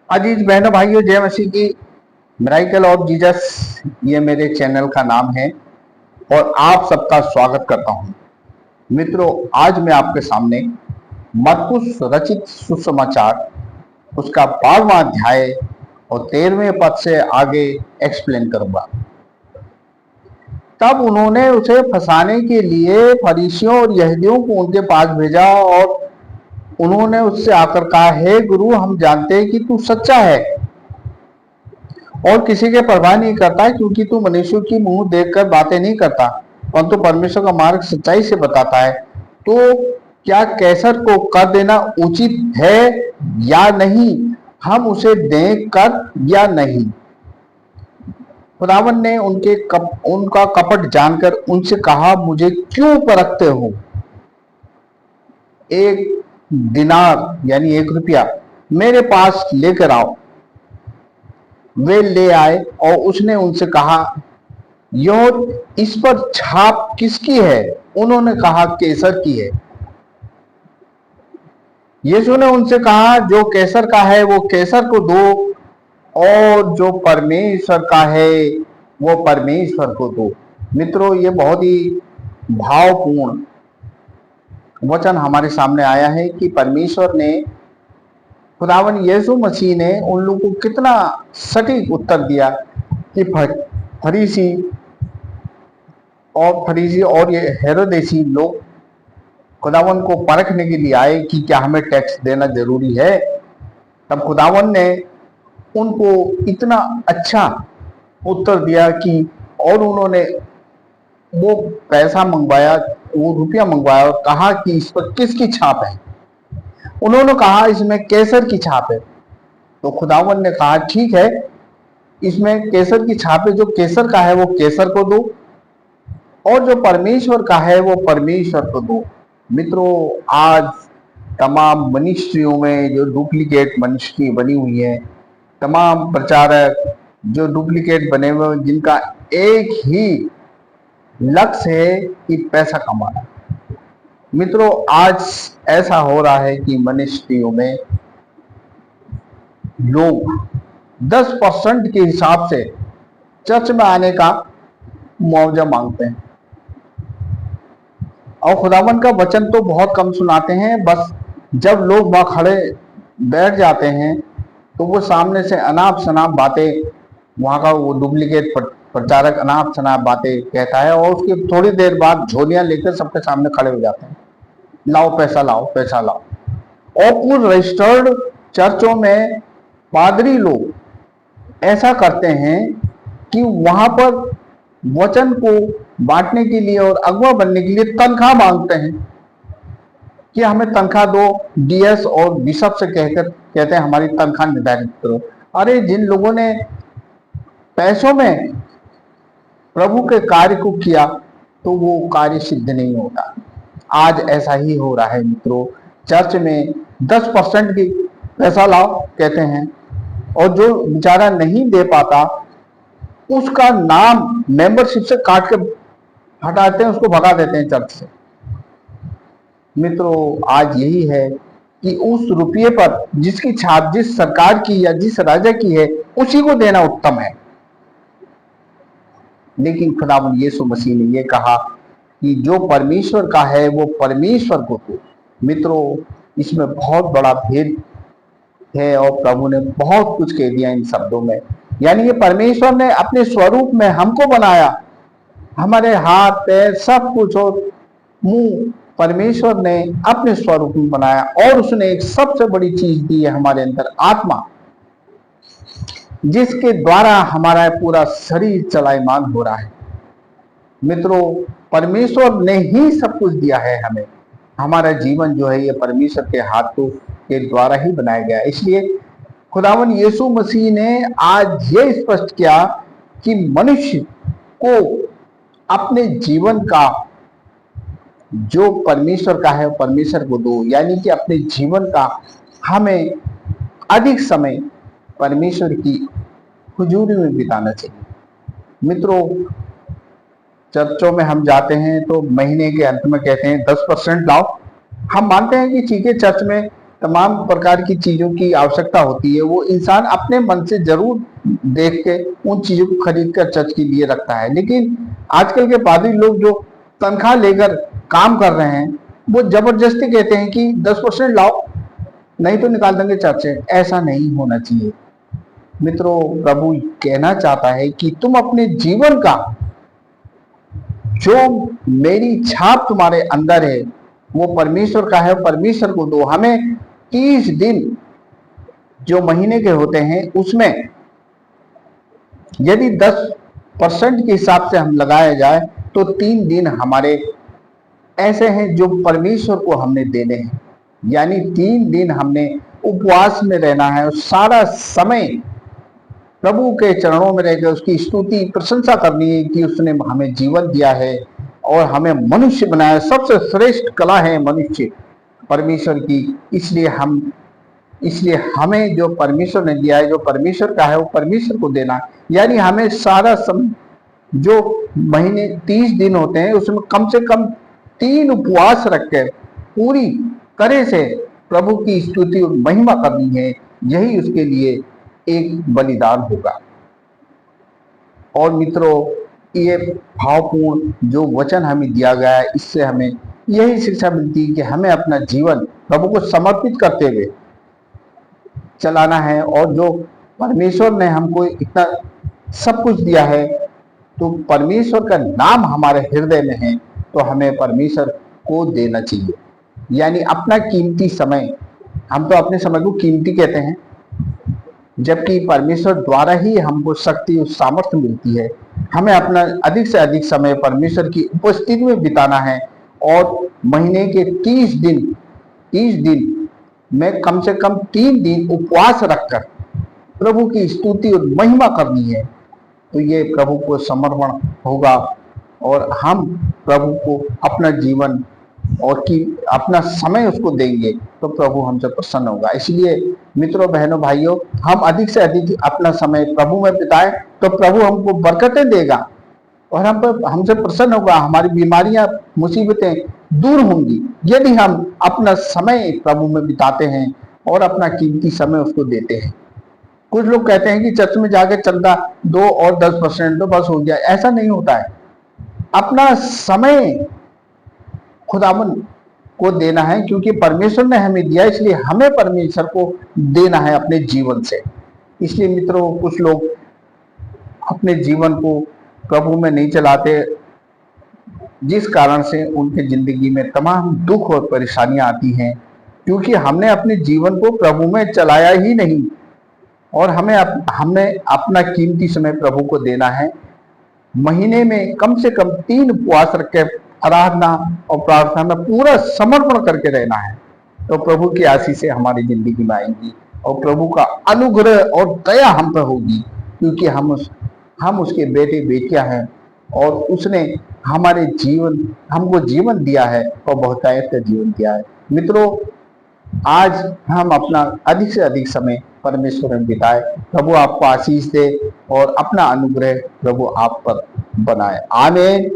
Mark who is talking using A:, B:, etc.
A: अजीज बहनों भाइयों, जय मसीह की। मिराइकल ऑफ जीसस ये मेरे चैनल का नाम है और आप सबका स्वागत करता हूं। मित्रों, आज मैं आपके सामने मरकुस रचित सुसमाचार उसका 12वां अध्याय और 13वें पद से आगे एक्सप्लेन करूंगा। तब उन्होंने उसे फंसाने के लिए फरीसियों और यहूदियों को उनके पास भेजा और उन्होंने उससे आकर कहा, हे गुरु, हम जानते हैं कि तू सच्चा है और किसी के परवाह नहीं करता, क्योंकि तू मनुष्य की मुंह देखकर बातें नहीं करता, परंतु परमेश्वर का मार्ग सच्चाई से बताता है। तो क्या कैसर को कर देना उचित है या नहीं, हम उसे दें कर या नहीं? खुदावन ने उनका कपट जानकर उनसे कहा, मुझे क्यों परखते हो? एक दिनार यानी 1 रुपया मेरे पास लेकर आओ। वे ले आए और उसने उनसे कहा, यह इस पर छाप किसकी है? उन्होंने कहा, कैसर की है। यीशु ने उनसे कहा, जो कैसर का है वो कैसर को दो और जो परमेश्वर का है वो परमेश्वर को दो। मित्रों, ये बहुत ही भावपूर्ण वचन हमारे सामने आया है कि परमेश्वर ने, खुदावन यीशु मसीह ने उन लोगों को कितना सटीक उत्तर दिया कि फरीसी और ये हेरोदेसी लोग खुदावन को परखने के लिए आए कि क्या हमें टैक्स देना जरूरी है। तब खुदावन ने उनको इतना अच्छा उत्तर दिया कि और उन्होंने वो पैसा मंगवाया, वो रुपया मंगवाया और कहा कि इस पर किसकी छाप है? उन्होंने कहा, इसमें कैसर की छाप है। तो खुदावन ने कहा, ठीक है, इसमें कैसर की छाप है, जो कैसर का है वो कैसर को दो और जो परमेश्वर का है वो परमेश्वर को दो। मित्रों, आज तमाम मिनिस्ट्रियों में जो डुप्लीकेट मिनिस्ट्री बनी हुई है, तमाम प्रचारक जो डुप्लीकेट बने हुए, जिनका एक ही लक्ष्य है कि पैसा कमाना। मित्रों, आज ऐसा हो रहा है कि मिनिस्ट्रियों में लोग 10% के हिसाब से चर्च में आने का मुआवजा मांगते हैं और खुदावन का वचन तो बहुत कम सुनाते हैं। बस जब लोग वहां खड़े बैठ जाते हैं तो वो सामने से अनाप शनाप बातें, वहां का वो डुप्लीकेट प्रचारक अनाप शनाप बातें कहता है और उसकी थोड़ी देर बाद झोलियां लेकर सबके सामने खड़े हो जाते हैं, लाओ पैसा, लाओ पैसा लाओ। और कुछ रजिस्टर्ड चर्चों में पादरी लोग ऐसा करते हैं कि वहां पर वचन को बांटने के लिए और अगुवा बनने के लिए तनख्वाह मांगते हैं कि हमें तनख्वाह दो। डीएस और बिशप से कहकर कहते हैं, हमारी तनख्वाह निर्धारित करो। अरे, जिन लोगों ने पैसों में प्रभु के कार्य को किया तो वो कार्य सिद्ध नहीं होता। आज ऐसा ही हो रहा है मित्रों। चर्च में 10% की पैसा लाओ कहते हैं और जो बेचारा नहीं दे पाता उसका नाम मेंबरशिप से काट के हटाते हैं, उसको भगा देते हैं चर्च से। मित्रों, आज यही है कि उस रुपये पर जिसकी छाप जिस सरकार की या जिस राजा की है उसी को देना उत्तम है। लेकिन खुदावंद यीशु मसीह ने यह कहा कि जो परमेश्वर का है वो परमेश्वर को दो। मित्रों, इसमें बहुत बड़ा भेद है और प्रभु ने बहुत कुछ कह दिया इन शब्दों में। यानी ये परमेश्वर ने अपने स्वरूप में हमको बनाया, हमारे हाथ पैर सब कुछ और मुंह परमेश्वर ने अपने स्वरूप में बनाया और उसने एक सबसे बड़ी चीज दी है हमारे अंदर, आत्मा, जिसके द्वारा हमारा पूरा शरीर चलायमान हो रहा है। मित्रों, परमेश्वर ने ही सब कुछ दिया है हमें। हमारा जीवन जो है ये परमेश्वर के हाथों के द्वारा ही बनाया गया। इसलिए खुदावन यीशु मसीह ने आज ये स्पष्ट किया कि मनुष्य को अपने जीवन का जो परमेश्वर का है परमेश्वर को दो। यानी कि अपने जीवन का हमें अधिक समय परमेश्वर की हुजूरी में बिताना चाहिए। मित्रों, चर्चों में हम जाते हैं तो महीने के अंत में कहते हैं 10% लाओ। हम मानते हैं कि ठीक है, चर्च में तमाम प्रकार की चीजों की आवश्यकता होती है, वो इंसान अपने मन से जरूर देख के उन चीजों को खरीद कर चर्च के लिए रखता है। लेकिन आजकल के पादरी लोग जो तनख्वाह लेकर काम कर रहे हैं, वो जबरदस्ती कहते हैं कि 10% लाओ, नहीं तो निकाल देंगे चर्च से। ऐसा नहीं होना चाहिए मित्रों। प्रभु कहना चाहता है कि तुम अपने जीवन का जो मेरी छाप तुम्हारे अंदर है वो परमेश्वर का है, परमेश्वर को दो। हमें 30 दिन जो महीने के होते हैं उसमें यदि 10% के हिसाब से हम लगाया जाए तो 3 दिन हमारे ऐसे हैं जो परमेश्वर को हमने देने हैं। यानी 3 दिन हमने उपवास में रहना है और सारा समय प्रभु के चरणों में रहकर उसकी स्तुति प्रशंसा करनी है कि उसने हमें जीवन दिया है और हमें मनुष्य बनाया। सबसे श्रेष्ठ कला है मनुष्य परमेश्वर की। इसलिए हमें जो परमेश्वर ने दिया है, जो परमेश्वर का है, वो परमेश्वर को देना। यानी हमें सारा समय जो महीने 30 दिन होते हैं उसमें कम से कम 3 उपवास रख कर पूरी तरह से प्रभु की स्तुति और महिमा करनी है। यही उसके लिए एक बलिदान होगा। और मित्रों, ये भावपूर्ण जो वचन हमें दिया गया है, इससे हमें यही शिक्षा मिलती है कि हमें अपना जीवन प्रभु को समर्पित करते हुए चलाना है। और जो परमेश्वर ने हमको इतना सब कुछ दिया है, तो परमेश्वर का नाम हमारे हृदय में है, तो हमें परमेश्वर को देना चाहिए। यानी अपना कीमती समय, हम तो अपने समय को कीमती कहते हैं, जबकि परमेश्वर द्वारा ही हमको शक्ति और सामर्थ्य मिलती है। हमें अपना अधिक से अधिक समय परमेश्वर की उपस्थिति में बिताना है और महीने के 30 दिन में कम से कम 3 दिन उपवास रखकर प्रभु की स्तुति और महिमा करनी है। तो ये प्रभु को समर्पण होगा और हम प्रभु को अपना जीवन और कि अपना समय उसको देंगे तो प्रभु हमसे प्रसन्न होगा। इसलिए मित्रों, बहनों, भाइयों, हम अधिक से अधिक अपना समय प्रभु में बिताएं तो प्रभु हमको बरकतें देगा और हमसे प्रसन्न होगा। हमारी बीमारियां, मुसीबतें दूर होंगी यदि हम अपना समय प्रभु में बिताते हैं और अपना कीमती समय उसको देते हैं। कुछ लोग कहते हैं कि चर्च में जाकर चंदा 2 और 10% तो बस हो गया। ऐसा नहीं होता है। अपना समय खुदावन को देना है, क्योंकि परमेश्वर ने हमें दिया, इसलिए हमें परमेश्वर को देना है अपने जीवन से। इसलिए मित्रों, कुछ लोग अपने जीवन को प्रभु में नहीं चलाते, जिस कारण से उनके जिंदगी में तमाम दुख और परेशानियां आती हैं, क्योंकि हमने अपने जीवन को प्रभु में चलाया ही नहीं। और हमें अपना कीमती समय प्रभु को देना है। महीने में कम से कम 3 उपवास रख के आराधना और प्रार्थना में पूरा समर्पण करके रहना है, तो प्रभु की आशीष से हमारी जिंदगी में आएंगी और प्रभु का अनुग्रह और दया हम पर होगी, क्योंकि हम उसके बेटे बेटियां हैं और उसने हमको जीवन दिया है और बहुतायत का जीवन दिया है। मित्रों, आज हम अपना अधिक से अधिक समय परमेश्वर में बिताए। प्रभु आपको आशीष दे और अपना अनुग्रह प्रभु आप पर बनाए। आमीन।